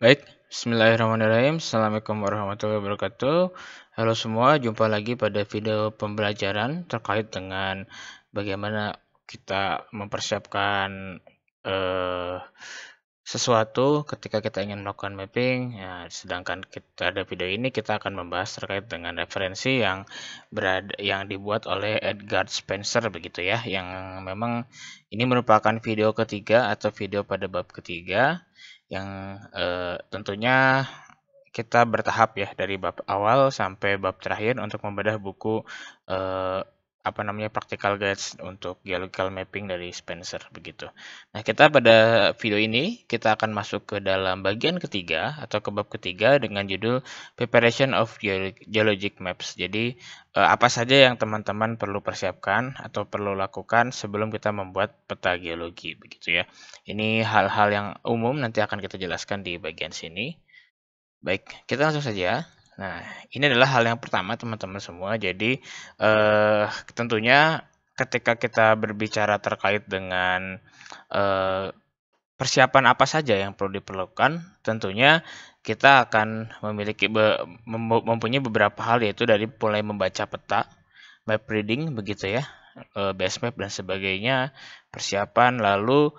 Baik, bismillahirrahmanirrahim. Assalamualaikum warahmatullahi wabarakatuh. Halo semua, jumpa lagi pada video pembelajaran terkait dengan bagaimana kita mempersiapkan eh, sesuatu ketika kita ingin melakukan mapping. Ya, sedangkan pada video ini kita akan membahas terkait dengan referensi yang dibuat oleh Edgar Spencer begitu ya, yang memang ini merupakan video ketiga atau video pada bab ketiga yang tentunya kita bertahap ya dari bab awal sampai bab terakhir untuk membedah buku Practical Guides untuk Geological Mapping dari Spencer begitu. Nah, kita pada video ini kita akan masuk ke dalam bagian ketiga atau ke bab ketiga dengan judul Preparation of Geologic Maps. Jadi apa saja yang teman-teman perlu persiapkan atau perlu lakukan sebelum kita membuat peta geologi begitu ya. Ini hal-hal yang umum nanti akan kita jelaskan di bagian sini. Baik, kita langsung saja. Nah, ini adalah hal yang pertama teman-teman semua. Jadi, tentunya ketika kita berbicara terkait dengan eh, persiapan apa saja yang perlu diperlukan, tentunya kita akan mempunyai beberapa hal, yaitu dari mulai membaca peta, map reading begitu ya, base map dan sebagainya, persiapan, lalu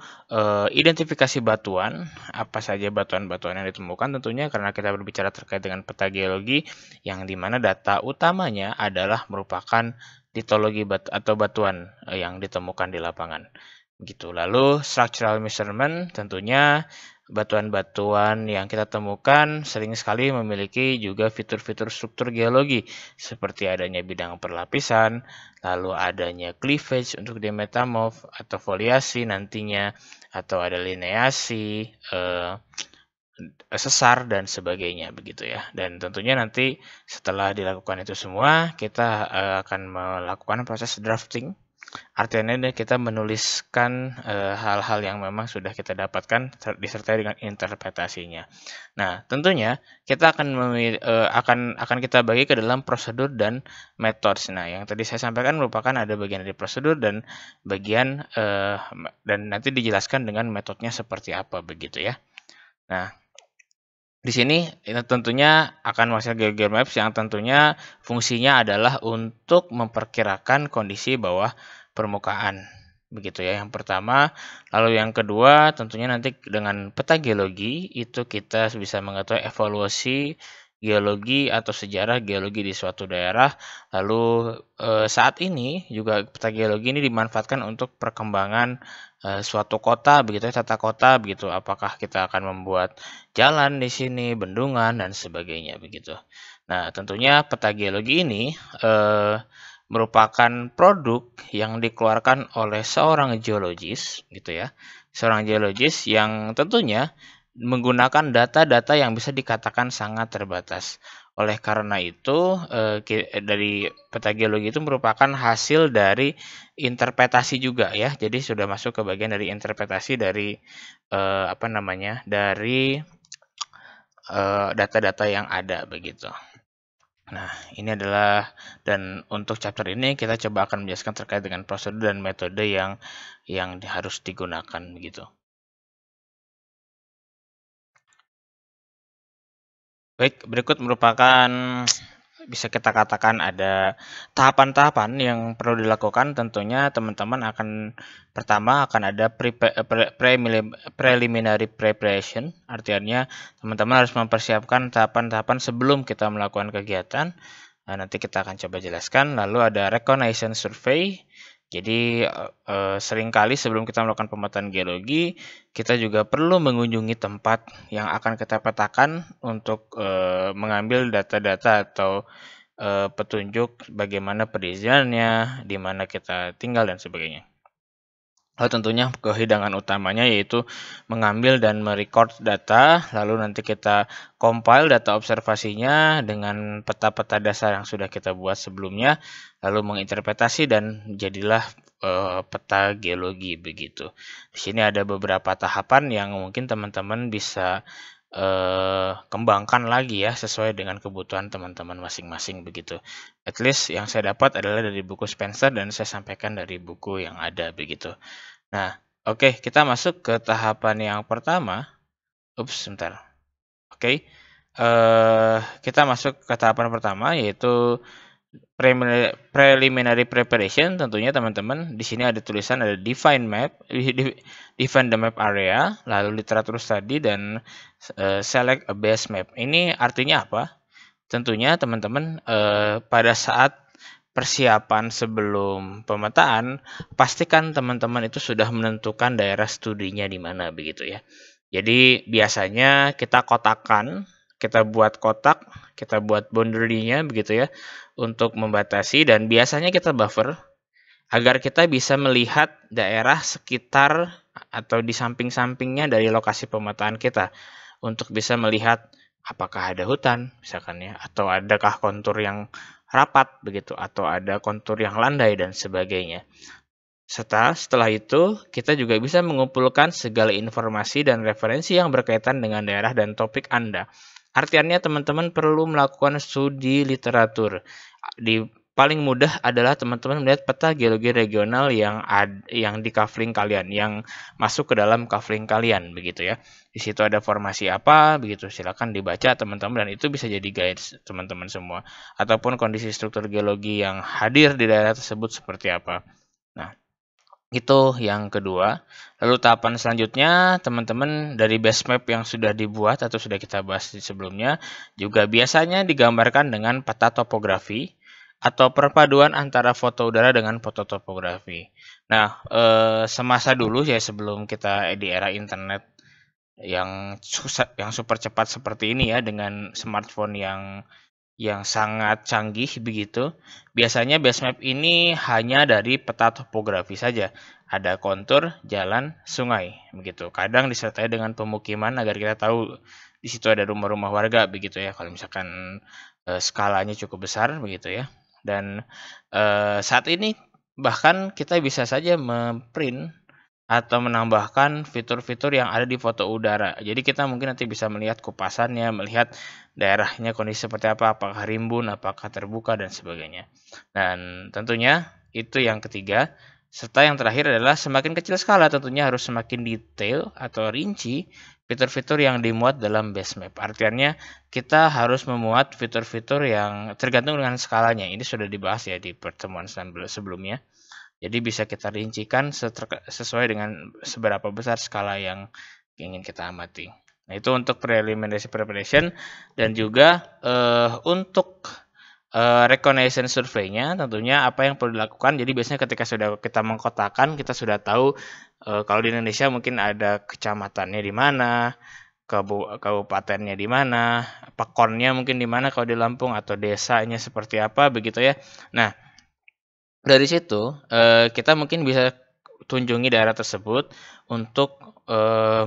identifikasi batuan, apa saja batuan-batuan yang ditemukan tentunya karena kita berbicara terkait dengan peta geologi yang dimana data utamanya adalah merupakan litologi atau batuan yang ditemukan di lapangan. Gitu. Lalu structural measurement tentunya batuan-batuan yang kita temukan sering sekali memiliki juga fitur-fitur struktur geologi seperti adanya bidang perlapisan, lalu adanya cleavage untuk di metamorf atau foliasi nantinya, atau ada lineasi, sesar dan sebagainya begitu ya. Dan tentunya nanti setelah dilakukan itu semua, kita akan melakukan proses drafting. Artinya kita menuliskan hal-hal yang memang sudah kita dapatkan disertai dengan interpretasinya. Nah, tentunya kita akan kita bagi ke dalam prosedur dan methods. Nah, yang tadi saya sampaikan merupakan ada bagian dari prosedur dan bagian dan nanti dijelaskan dengan metodenya seperti apa begitu ya. Nah, di sini tentunya akan menghasilkan GeoGear Maps yang tentunya fungsinya adalah untuk memperkirakan kondisi bawah permukaan. Begitu ya yang pertama. Lalu yang kedua tentunya nanti dengan peta geologi itu kita bisa mengetahui evolusi geologi atau sejarah geologi di suatu daerah. Lalu saat ini juga peta geologi ini dimanfaatkan untuk perkembangan suatu kota begitu ya, tata kota begitu. Apakah kita akan membuat jalan di sini, bendungan dan sebagainya begitu. Nah, tentunya peta geologi ini merupakan produk yang dikeluarkan oleh seorang geologis gitu ya. Seorang geologis yang tentunya menggunakan data-data yang bisa dikatakan sangat terbatas. Oleh karena itu, dari peta geologi itu merupakan hasil dari interpretasi juga ya. Jadi sudah masuk ke bagian dari interpretasi dari dari data-data yang ada begitu. Nah, ini adalah dan untuk chapter ini kita coba akan menjelaskan terkait dengan prosedur dan metode yang harus digunakan begitu. Baik, berikut merupakan bisa kita katakan ada tahapan-tahapan yang perlu dilakukan. Tentunya teman-teman pertama akan ada preliminary preparation, artinya teman-teman harus mempersiapkan tahapan-tahapan sebelum kita melakukan kegiatan. Nah, nanti kita akan coba jelaskan. Lalu ada reconnaissance survey. Jadi seringkali sebelum kita melakukan pemetaan geologi, kita juga perlu mengunjungi tempat yang akan kita petakan untuk mengambil data-data atau petunjuk bagaimana perizinannya, di mana kita tinggal dan sebagainya. Lalu tentunya kehidangan utamanya yaitu mengambil dan merecord data, lalu nanti kita compile data observasinya dengan peta-peta dasar yang sudah kita buat sebelumnya, lalu menginterpretasi dan jadilah peta geologi begitu. Di sini ada beberapa tahapan yang mungkin teman-teman bisa kembangkan lagi ya sesuai dengan kebutuhan teman-teman masing-masing begitu. At least yang saya dapat adalah dari buku Spencer dan saya sampaikan dari buku yang ada begitu. Nah, oke, kita masuk ke tahapan yang pertama. Ups, sebentar. Oke. Kita masuk ke tahapan pertama, yaitu preliminary preparation. Tentunya teman-teman di sini ada tulisan, ada define map, define the map area, lalu literatur study, dan select a base map. Ini artinya apa? Tentunya teman-teman pada saat persiapan sebelum pemetaan, pastikan teman-teman itu sudah menentukan daerah studinya di mana, begitu ya. Jadi biasanya kita kotakan, kita buat kotak, kita buat boundary-nya begitu ya, untuk membatasi, dan biasanya kita buffer agar kita bisa melihat daerah sekitar atau di samping-sampingnya dari lokasi pemetaan kita, untuk bisa melihat apakah ada hutan misalkan ya, atau adakah kontur yang rapat begitu, atau ada kontur yang landai dan sebagainya. Setelah itu, kita juga bisa mengumpulkan segala informasi dan referensi yang berkaitan dengan daerah dan topik Anda. Artinya teman-teman perlu melakukan studi literatur. Paling mudah adalah teman-teman melihat peta geologi regional yang di kafling kalian, yang masuk ke dalam kafling kalian begitu ya. Di situ ada formasi apa begitu, silakan dibaca teman-teman, dan itu bisa jadi guide teman-teman semua, ataupun kondisi struktur geologi yang hadir di daerah tersebut seperti apa. Nah, itu yang kedua. Lalu tahapan selanjutnya, teman-teman dari base map yang sudah dibuat atau sudah kita bahas sebelumnya, juga biasanya digambarkan dengan peta topografi atau perpaduan antara foto udara dengan foto topografi. Nah, semasa dulu ya, sebelum kita di era internet yang super cepat seperti ini ya, dengan smartphone yang sangat canggih begitu, biasanya base map ini hanya dari peta topografi saja. Ada kontur, jalan, sungai begitu. Kadang disertai dengan pemukiman agar kita tahu di situ ada rumah-rumah warga begitu ya, kalau misalkan skalanya cukup besar begitu ya. Dan saat ini bahkan kita bisa saja memprint atau menambahkan fitur-fitur yang ada di foto udara. Jadi kita mungkin nanti bisa melihat kupasannya, melihat daerahnya kondisi seperti apa, apakah rimbun, apakah terbuka, dan sebagainya. Dan tentunya itu yang ketiga. Serta yang terakhir adalah semakin kecil skala tentunya harus semakin detail atau rinci fitur-fitur yang dimuat dalam base map. Artinya kita harus memuat fitur-fitur yang tergantung dengan skalanya. Ini sudah dibahas ya di pertemuan sebelumnya. Jadi bisa kita rincikan sesuai dengan seberapa besar skala yang ingin kita amati. Nah, itu untuk preliminary preparation. Dan juga untuk recognition survey-nya, tentunya apa yang perlu dilakukan. Jadi biasanya ketika sudah kita mengkotakan, kita sudah tahu kalau di Indonesia mungkin ada kecamatannya di mana, kabupatennya di mana, pekonnya mungkin di mana kalau di Lampung, atau desanya seperti apa begitu ya. Nah, dari situ kita mungkin bisa kunjungi daerah tersebut untuk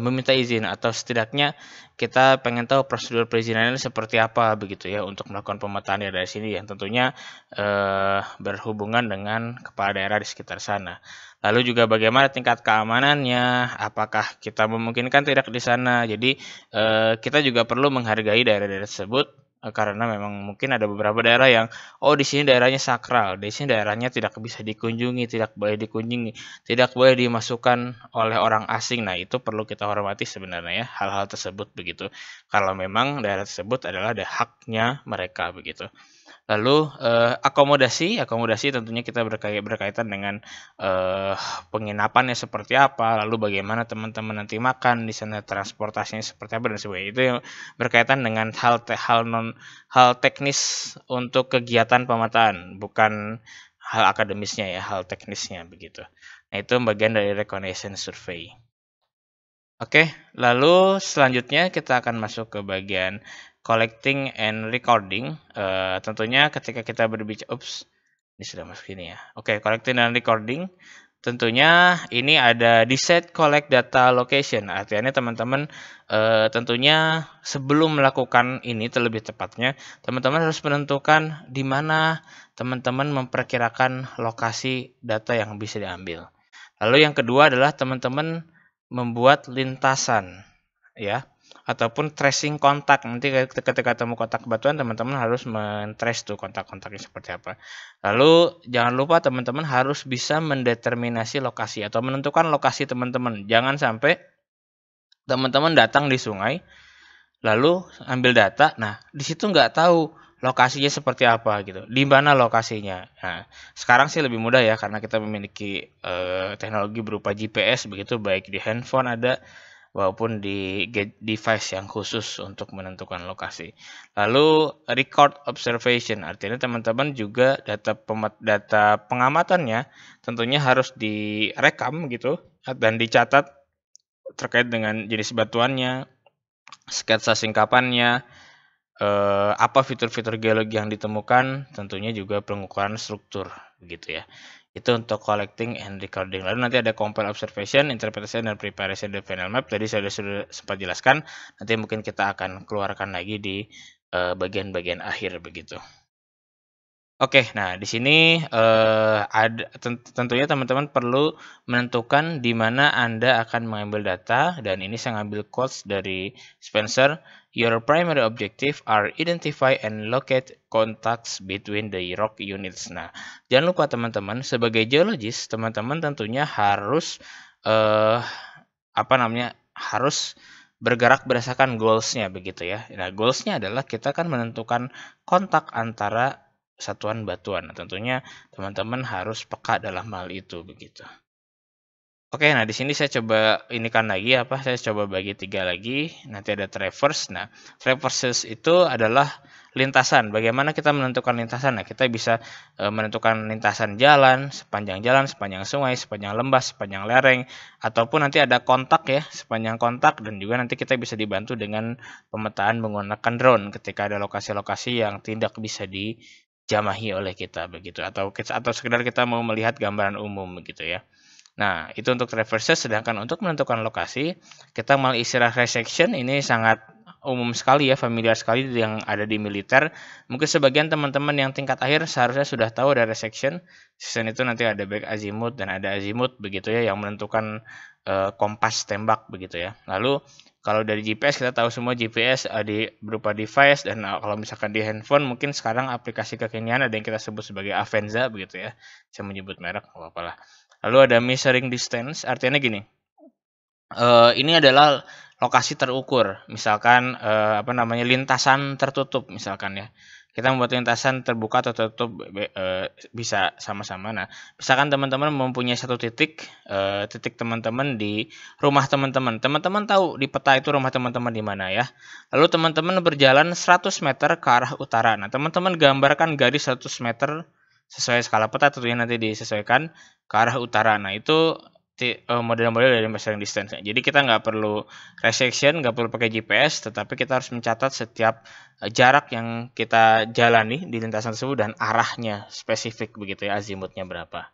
meminta izin, atau setidaknya kita pengen tahu prosedur perizinannya seperti apa begitu ya, untuk melakukan pemetaan dari sini yang tentunya berhubungan dengan kepala daerah di sekitar sana. Lalu juga bagaimana tingkat keamanannya, apakah kita memungkinkan tidak di sana. Jadi kita juga perlu menghargai daerah-daerah tersebut, karena memang mungkin ada beberapa daerah yang di sini daerahnya sakral, di sini daerahnya tidak bisa dikunjungi, tidak boleh dikunjungi, tidak boleh dimasukkan oleh orang asing. Nah, itu perlu kita hormati sebenarnya ya, hal-hal tersebut begitu. Kalau memang daerah tersebut adalah haknya mereka begitu. Lalu akomodasi tentunya kita berkaitan dengan penginapannya seperti apa, lalu bagaimana teman-teman nanti makan di sana, transportasinya seperti apa, dan sebagainya. Itu yang berkaitan dengan hal teknis untuk kegiatan pemetaan, bukan hal akademisnya ya, hal teknisnya begitu. Nah, itu bagian dari recognition survey. Oke, lalu selanjutnya kita akan masuk ke bagian collecting and recording. Tentunya ketika kita berbicara, ini sudah masuk ini ya. Oke, collecting and recording. Tentunya ini ada decide collect data location. Artinya teman-teman tentunya sebelum melakukan ini, terlebih tepatnya teman-teman harus menentukan di mana teman-teman memperkirakan lokasi data yang bisa diambil. Lalu yang kedua adalah teman-teman membuat lintasan ya, ataupun tracing kontak. Nanti ketika temu kontak batuan, teman-teman harus men-trace tuh kontak-kontaknya seperti apa. Lalu jangan lupa teman-teman harus bisa mendeterminasi lokasi atau menentukan lokasi teman-teman. Jangan sampai teman-teman datang di sungai, lalu ambil data. Nah, di situ nggak tahu lokasinya seperti apa gitu, di mana lokasinya. Nah, sekarang sih lebih mudah ya karena kita memiliki teknologi berupa GPS begitu, baik di handphone ada maupun di device yang khusus untuk menentukan lokasi. Lalu record observation, artinya teman-teman juga data pengamatannya tentunya harus direkam gitu dan dicatat terkait dengan jenis batuannya, sketsa singkapannya, apa fitur-fitur geologi yang ditemukan, tentunya juga pengukuran struktur gitu ya. Itu untuk collecting and recording. Lalu nanti ada compile observation, interpretation, dan preparation the final map. Tadi saya sudah sempat jelaskan. Nanti mungkin kita akan keluarkan lagi di bagian-bagian akhir begitu. Oke, nah di sini tentunya teman-teman perlu menentukan di mana Anda akan mengambil data, dan ini saya ngambil quotes dari Spencer. Your primary objective are identify and locate contacts between the rock units. Nah, jangan lupa teman-teman, sebagai geologis, teman-teman tentunya harus harus bergerak berdasarkan goals-nya begitu ya. Nah, goals-nya adalah kita kan menentukan kontak antara satuan batuan. Nah, tentunya teman-teman harus peka dalam hal itu begitu. Oke, nah di sini saya coba inikan lagi saya coba bagi 3 lagi. Nanti ada traverse. Nah, traverses itu adalah lintasan. Bagaimana kita menentukan lintasan? Nah, kita bisa menentukan lintasan jalan, sepanjang sungai, sepanjang lembah, sepanjang lereng, ataupun nanti ada kontak ya, sepanjang kontak, dan juga nanti kita bisa dibantu dengan pemetaan menggunakan drone ketika ada lokasi-lokasi yang tidak bisa dijamahi oleh kita begitu, atau sekedar kita mau melihat gambaran umum begitu ya. Nah, itu untuk traverses, sedangkan untuk menentukan lokasi, kita mengenal istilah resection. Ini sangat umum sekali ya, familiar sekali yang ada di militer. Mungkin sebagian teman-teman yang tingkat akhir seharusnya sudah tahu ada resection. Section itu nanti ada back azimuth dan ada azimuth begitu ya, yang menentukan kompas tembak begitu ya. Lalu kalau dari GPS kita tahu semua GPS berupa device, dan kalau misalkan di handphone mungkin sekarang aplikasi kekinian ada yang kita sebut sebagai Avenza begitu ya. Saya menyebut merek, nggak apa-apa lah. Lalu ada measuring distance, artinya gini. Ini adalah lokasi terukur, misalkan lintasan tertutup misalkan ya. Kita membuat lintasan terbuka atau tertutup bisa sama-sama. Nah, misalkan teman-teman mempunyai satu titik teman-teman di rumah teman-teman. Teman-teman tahu di peta itu rumah teman-teman di mana ya. Lalu teman-teman berjalan 100 meter ke arah utara. Nah, teman-teman gambarkan garis 100 meter sesuai skala peta, tentunya nanti disesuaikan ke arah utara. Nah, itu model-model dari measuring distance. Jadi kita nggak perlu resection, nggak perlu pakai GPS, tetapi kita harus mencatat setiap jarak yang kita jalani di lintasan tersebut dan arahnya spesifik begitu ya, azimuthnya berapa.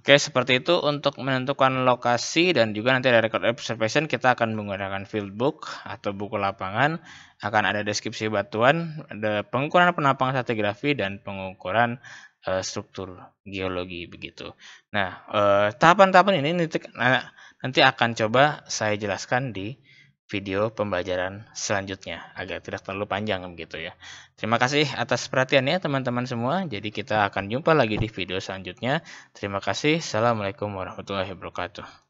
Oke, seperti itu untuk menentukan lokasi, dan juga nanti ada record observation. Kita akan menggunakan field book atau buku lapangan. Akan ada deskripsi batuan, ada pengukuran penampang stratigrafi, dan pengukuran struktur geologi begitu. Nah, tahapan-tahapan ini nanti akan coba saya jelaskan di video pembelajaran selanjutnya agar tidak terlalu panjang begitu ya. Terima kasih atas perhatiannya teman-teman semua. Jadi kita akan jumpa lagi di video selanjutnya. Terima kasih. Assalamualaikum warahmatullahi wabarakatuh.